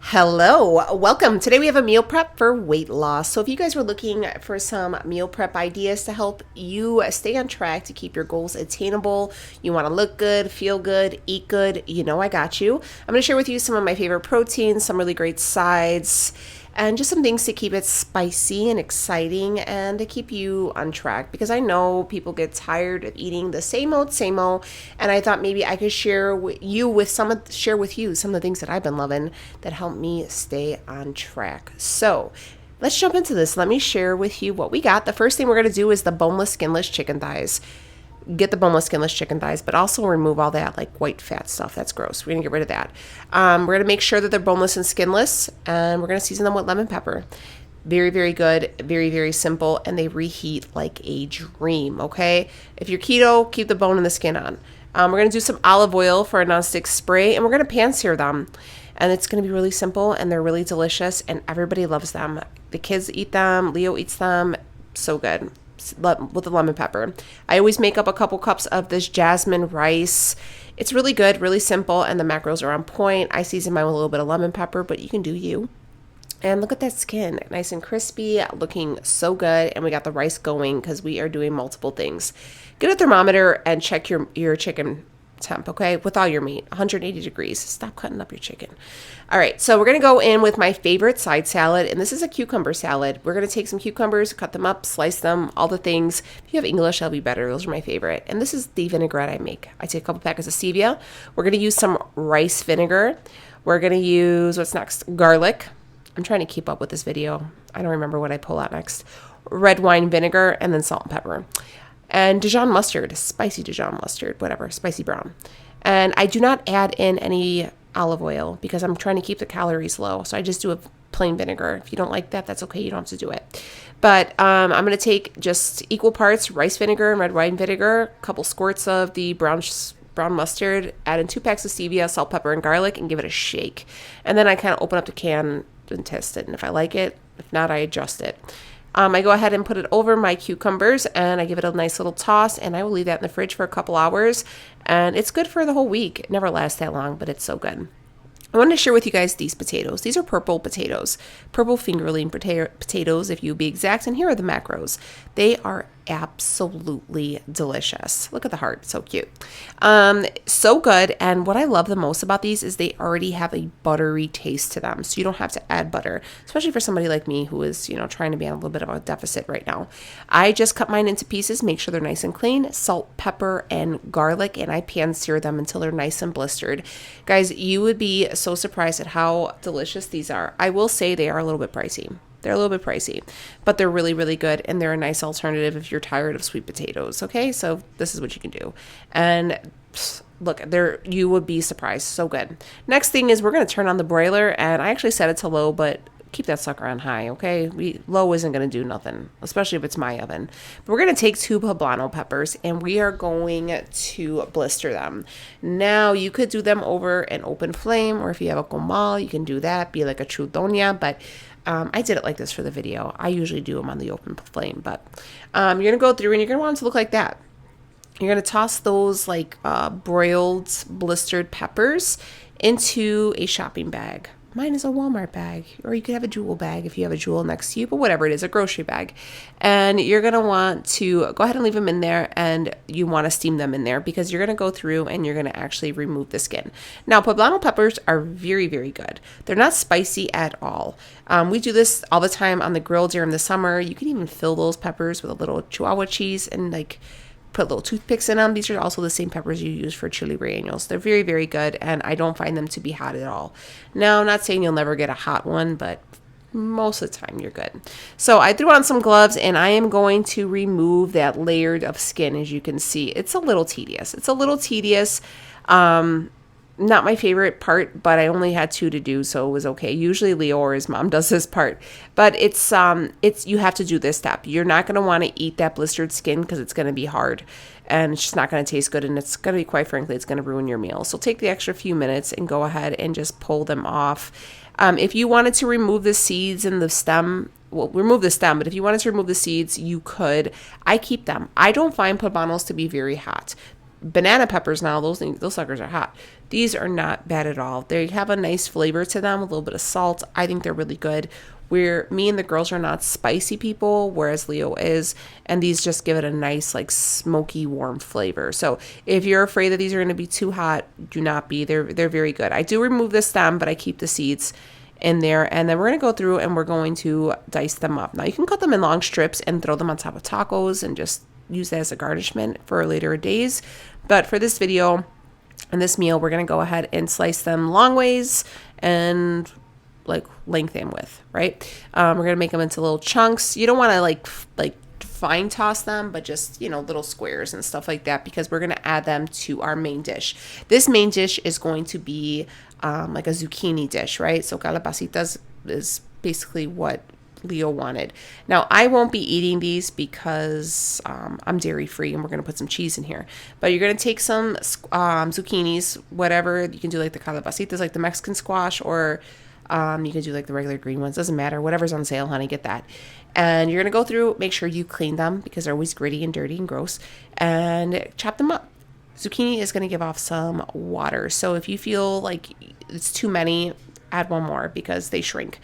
Hello, welcome. Today we have a meal prep for weight loss. So if you guys were looking for some meal prep ideas to help you stay on track to keep your goals attainable, you want to look good, feel good, eat good, you know I got you. I'm going to share with you some of my favorite proteins, some really great sides, and just some things to keep it spicy and exciting and to keep you on track, because I know people get tired of eating the same old, and I thought maybe I could share with you some of the things that I've been loving that help me stay on track. So let's jump into this. Let me share with you what we got. The first thing we're going to do is the boneless, skinless chicken thighs. Get the boneless, skinless chicken thighs, but also remove all that like white fat stuff. That's gross. We're going to get rid of that. We're going to make sure that they're boneless and skinless, and we're going to season them with lemon pepper. Very, very good. Very, very simple, and they reheat like a dream, okay? If you're keto, keep the bone and the skin on. We're going to do some olive oil for a nonstick spray, and we're going to pan sear them. And it's going to be really simple, and they're really delicious, and everybody loves them. The kids eat them. Leo eats them. So good. With the lemon pepper. I always make up a couple cups of this jasmine rice. It's really good, really simple, and the macros are on point. I season mine with a little bit of lemon pepper, but you can do you. And look at that skin, nice and crispy, looking so good. And we got the rice going because we are doing multiple things. Get a thermometer and check your chicken temp, okay, with all your meat, 180 degrees. Stop cutting up your chicken. All right, so we're going to go in with my favorite side salad, and this is a cucumber salad. We're going to take some cucumbers, cut them up, slice them, all the things. If you have English, that'll be better. Those are my favorite. And this is the vinaigrette I make. I take a couple packets of stevia. We're going to use some rice vinegar. We're going to use, what's next? Garlic. I'm trying to keep up with this video. I don't remember what I pull out next. Red wine vinegar, and then salt and pepper. And Dijon mustard, spicy Dijon mustard, whatever, spicy brown. And I do not add in any olive oil because I'm trying to keep the calories low. So I just do a plain vinegar. If you don't like that, that's okay. You don't have to do it. But I'm going to take just equal parts rice vinegar and red wine vinegar, a couple squirts of the brown mustard, add in 2 packs of stevia, salt, pepper, and garlic, and give it a shake. And then I kind of open up the can and test it. And if I like it, if not, I adjust it. I go ahead and put it over my cucumbers, and I give it a nice little toss, and I will leave that in the fridge for a couple hours, and it's good for the whole week. It never lasts that long, but it's so good. I wanted to share with you guys these potatoes. These are purple potatoes, purple fingerling potatoes, if you be exact, and here are the macros. They are absolutely delicious. Look at the heart, so cute. So good, and what I love the most about these is they already have a buttery taste to them, so you don't have to add butter, especially for somebody like me who is, trying to be on a little bit of a deficit right now. I just cut mine into pieces, make sure they're nice and clean, salt, pepper, and garlic, and I pan sear them until they're nice and blistered. Guys, you would be so surprised at how delicious these are. I will say they are a little bit pricey. They're a little bit pricey, but they're really, really good, and they're a nice alternative if you're tired of sweet potatoes, okay? So this is what you can do. And look, you would be surprised. So good. Next thing is we're going to turn on the broiler, and I actually set it to low, but keep that sucker on high, okay? Low isn't going to do nothing, especially if it's my oven. But we're going to take 2 poblano peppers, and we are going to blister them. Now, you could do them over an open flame, or if you have a comal, you can do that, be like a true doña, but I did it like this for the video. I usually do them on the open flame, but you're going to go through, and you're going to want them to look like that. You're going to toss those like broiled, blistered peppers into a shopping bag. Mine is a Walmart bag, or you could have a Jewel bag if you have a Jewel next to you, but whatever it is, a grocery bag. And you're going to want to go ahead and leave them in there, and you want to steam them in there because you're going to go through and you're going to actually remove the skin. Now, poblano peppers are very, very good. They're not spicy at all. We do this all the time on the grill during the summer. You can even fill those peppers with a little Chihuahua cheese and put little toothpicks in them. These are also the same peppers you use for chili rellenos. They're very, very good, and I don't find them to be hot at all. Now, I'm not saying you'll never get a hot one, but most of the time you're good. So I threw on some gloves, and I am going to remove that layer of skin. As you can see, it's a little tedious. Not my favorite part, but I only had 2 to do, so it was okay. Usually Leo or his mom does this part, but it's you have to do this step. You're not going to want to eat that blistered skin because it's going to be hard, and it's just not going to taste good, and it's going to be, quite frankly, it's going to ruin your meal. So take the extra few minutes and go ahead and just pull them off. If you wanted to remove the seeds and the stem, well, remove the stem, but if you wanted to remove the seeds, you could. I keep them. I don't find poblanos to be very hot. banana peppers now, those suckers are hot. These are not bad at all. They have a nice flavor to them, a little bit of salt. I think they're really good. Me and the girls are not spicy people, whereas Leo is, and these just give it a nice, like, smoky, warm flavor. So if you're afraid that these are going to be too hot, do not be. They're very good. I do remove the stem, but I keep the seeds in there, and then we're going to go through and we're going to dice them up. Now you can cut them in long strips and throw them on top of tacos and just use that as a garnishment for later days. But for this video and this meal, we're going to go ahead and slice them long ways and like length and width, right? We're going to make them into little chunks. You don't want to like fine toss them, but just, little squares and stuff like that, because we're going to add them to our main dish. This main dish is going to be like a zucchini dish, right? So calabacitas is basically what Leo wanted. Now, I won't be eating these because I'm dairy free, and we're going to put some cheese in here. But you're going to take some zucchinis, whatever. You can do like the calabacitas, like the Mexican squash, or you can do like the regular green ones. Doesn't matter. Whatever's on sale, honey, get that. And you're going to go through, make sure you clean them because they're always gritty and dirty and gross, and chop them up. Zucchini is going to give off some water. So if you feel like it's too many, add one more because they shrink.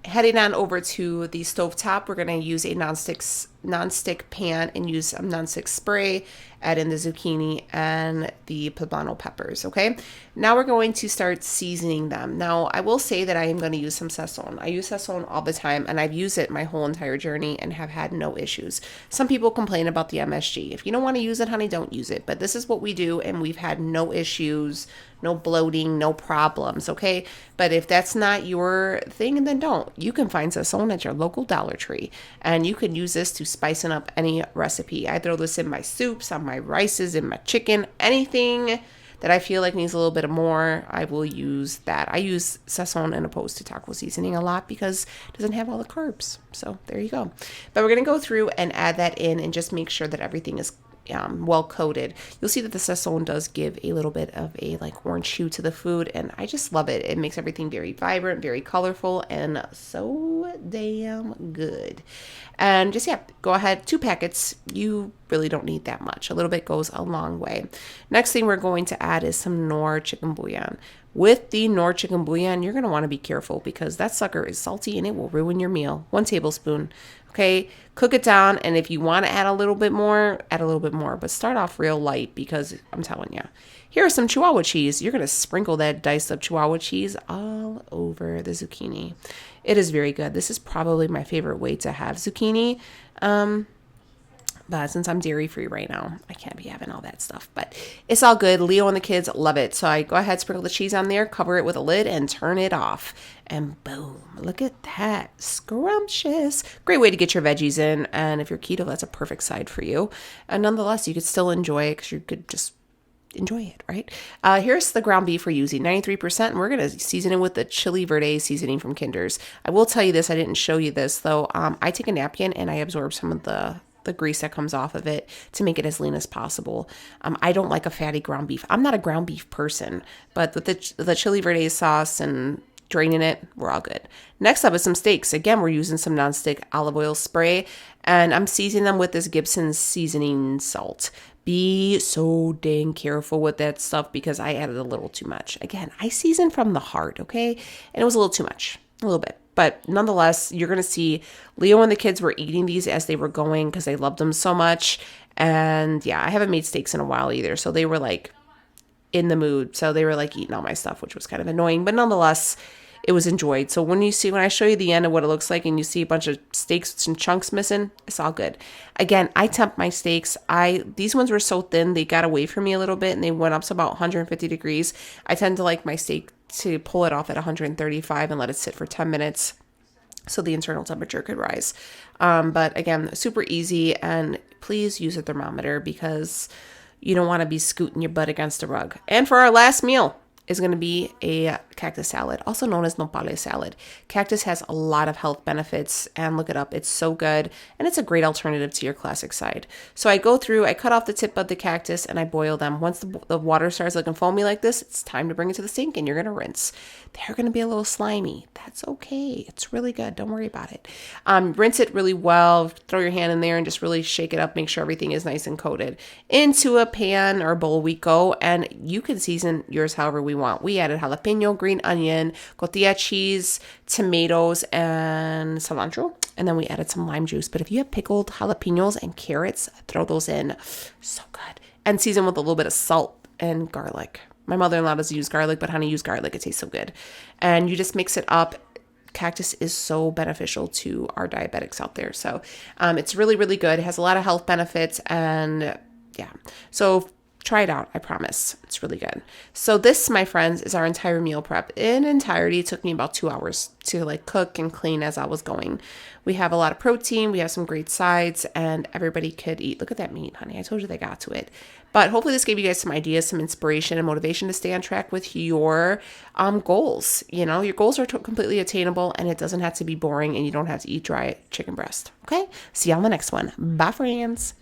Heading on over to the stovetop, we're going to use a nonstick pan and use some nonstick spray. Add in the zucchini and the poblano peppers, okay? Now we're going to start seasoning them. Now, I will say that I am going to use some sazon. I use sazon all the time, and I've used it my whole entire journey and have had no issues. Some people complain about the MSG. If you don't want to use it, honey, don't use it. But this is what we do, and we've had no issues, no bloating, no problems, okay? But if that's not your thing, then don't. You can find sazon at your local Dollar Tree, and you can use this to spicing up any recipe. I throw this in my soups, on my rices, in my chicken, anything that I feel like needs a little bit more, I will use that. I use sazon in opposed to taco seasoning a lot because it doesn't have all the carbs. So there you go. But we're going to go through and add that in and just make sure that everything is well coated. You'll see that the sazon does give a little bit of a like orange hue to the food, and I just love it. It makes everything very vibrant, very colorful, and so damn good. And just, go ahead, 2 packets. You really don't need that much. A little bit goes a long way. Next thing we're going to add is some Knorr chicken bouillon. With the Knorr chicken bouillon, you're going to want to be careful because that sucker is salty and it will ruin your meal. 1 tablespoon. Okay, cook it down, and if you want to add a little bit more, add a little bit more, but start off real light because I'm telling you. Here's some Chihuahua cheese. You're going to sprinkle that diced up Chihuahua cheese all over the zucchini. It is very good. This is probably my favorite way to have zucchini. But since I'm dairy free right now, I can't be having all that stuff. But it's all good. Leo and the kids love it. So I go ahead, sprinkle the cheese on there, cover it with a lid, and turn it off. And boom, look at that. Scrumptious. Great way to get your veggies in. And if you're keto, that's a perfect side for you. And nonetheless, you could still enjoy it because you could just enjoy it, right? Here's the ground beef we're using, 93%, and we're going to season it with the chili verde seasoning from Kinder's. I will tell you this, I didn't show you this, though. I take a napkin and I absorb some of the grease that comes off of it to make it as lean as possible. I don't like a fatty ground beef. I'm not a ground beef person, but with the chili verde sauce and draining it, we're all good. Next up is some steaks. Again, we're using some nonstick olive oil spray, and I'm seasoning them with this Gibson's seasoning salt. Be so dang careful with that stuff because I added a little too much. Again, I season from the heart, okay? And it was a little too much, a little bit. But nonetheless, you're going to see Leo and the kids were eating these as they were going because they loved them so much. And yeah, I haven't made steaks in a while either. So they were like in the mood. So they were like eating all my stuff, which was kind of annoying. But nonetheless, it was enjoyed. So when I show you the end of what it looks like and you see a bunch of steaks with some chunks missing, it's all good. Again, I temp my steaks. These ones were so thin, they got away from me a little bit and they went up to about 150 degrees. I tend to like my steak to pull it off at 135 and let it sit for 10 minutes so the internal temperature could rise. But again, super easy, and please use a thermometer because you don't want to be scooting your butt against a rug. And for our last meal, is going to be a cactus salad, also known as nopale salad. Cactus has a lot of health benefits, and look it up. It's so good, and it's a great alternative to your classic side. So I go through, I cut off the tip of the cactus, and I boil them. Once the water starts looking foamy like this, it's time to bring it to the sink, and you're going to rinse. They're going to be a little slimy. That's okay. It's really good. Don't worry about it. Rinse it really well. Throw your hand in there and just really shake it up. Make sure everything is nice and coated. Into a pan or bowl we go, and you can season yours however we want. We added jalapeno, green onion, cotija cheese, tomatoes, and cilantro. And then we added some lime juice. But if you have pickled jalapenos and carrots, throw those in. So good. And season with a little bit of salt and garlic. My mother-in-law doesn't use garlic, but honey, use garlic. It tastes so good. And you just mix it up. Cactus is so beneficial to our diabetics out there. So it's really, really good. It has a lot of health benefits, and yeah. So try it out. I promise. It's really good. So this, my friends, is our entire meal prep. In entirety, it took me about 2 hours to like cook and clean as I was going. We have a lot of protein. We have some great sides, and everybody could eat. Look at that meat, honey. I told you they got to it. But hopefully this gave you guys some ideas, some inspiration and motivation to stay on track with your goals. You know, your goals are completely attainable, and it doesn't have to be boring, and you don't have to eat dry chicken breast. Okay? See you on the next one. Bye, friends.